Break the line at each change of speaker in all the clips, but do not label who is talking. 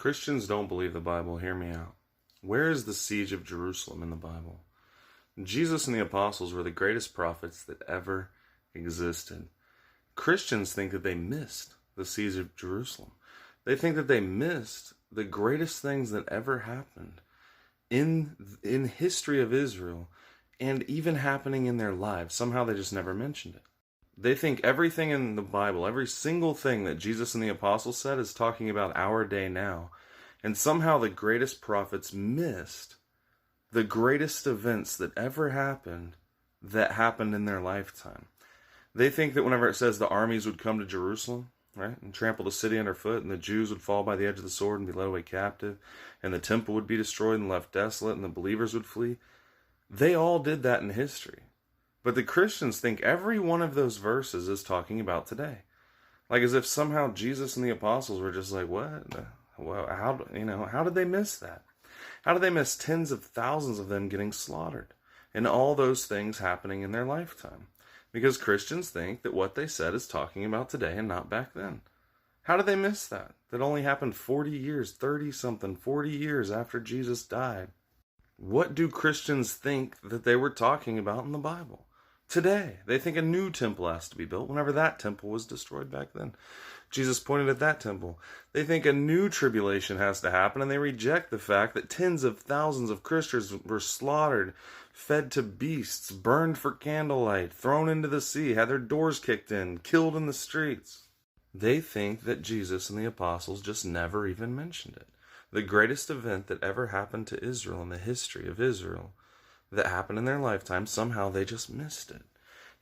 Christians don't believe the Bible. Hear me out. Where is the siege of Jerusalem in the Bible? Jesus and the apostles were the greatest prophets that ever existed. Christians think that they missed the siege of Jerusalem. They think that they missed the greatest things that ever happened in history of Israel and even happening in their lives. Somehow they just never mentioned it. They think everything in the Bible, every single thing that Jesus and the apostles said is talking about our day now. And somehow the greatest prophets missed the greatest events that ever happened that happened in their lifetime. They think that whenever it says the armies would come to Jerusalem, right, and trample the city underfoot, and the Jews would fall by the edge of the sword and be led away captive, and the temple would be destroyed and left desolate, and the believers would flee, they all did that in history. But the Christians think every one of those verses is talking about today. Like as if somehow Jesus and the apostles were just like, what? Well, how did they miss that? How did they miss tens of thousands of them getting slaughtered? And all those things happening in their lifetime? Because Christians think that what they said is talking about today and not back then. How did they miss that? That only happened 40 years, 30-something, 40 years after Jesus died. What do Christians think that they were talking about in the Bible? Today, they think a new temple has to be built whenever that temple was destroyed back then. Jesus pointed at that temple. They think a new tribulation has to happen, and they reject the fact that tens of thousands of Christians were slaughtered, fed to beasts, burned for candlelight, thrown into the sea, had their doors kicked in, killed in the streets. They think that Jesus and the apostles just never even mentioned it. The greatest event that ever happened to Israel in the history of Israel that happened in their lifetime, somehow they just missed it.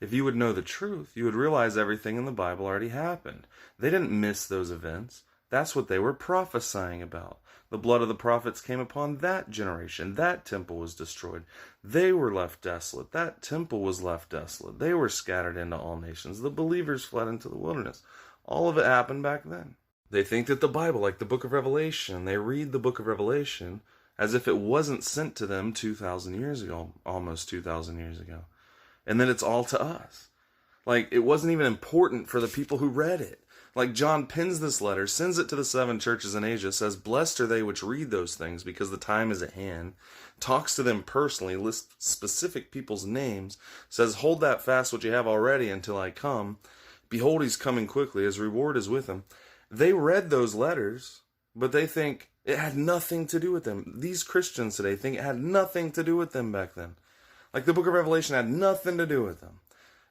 If you would know the truth, you would realize everything in the Bible already happened. They didn't miss those events. That's what they were prophesying about. The blood of the prophets came upon that generation. That temple was destroyed. They were left desolate. That temple was left desolate. They were scattered into all nations. The believers fled into the wilderness. All of it happened back then. They think that the Bible, like the book of Revelation, they read the book of Revelation as if it wasn't sent to them 2,000 years ago, almost 2,000 years ago. And then it's all to us. Like, it wasn't even important for the people who read it. Like, John pens this letter, sends it to the 7 churches in Asia, says, "Blessed are they which read those things, because the time is at hand," talks to them personally, lists specific people's names, says, "Hold that fast which you have already until I come. Behold, he's coming quickly, his reward is with him." They read those letters, but they think it had nothing to do with them. These Christians today think it had nothing to do with them back then. Like the book of Revelation had nothing to do with them.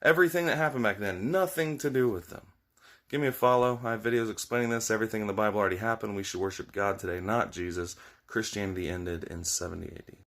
Everything that happened back then, nothing to do with them. Give me a follow. I have videos explaining this. Everything in the Bible already happened. We should worship God today, not Jesus. Christianity ended in 70 AD.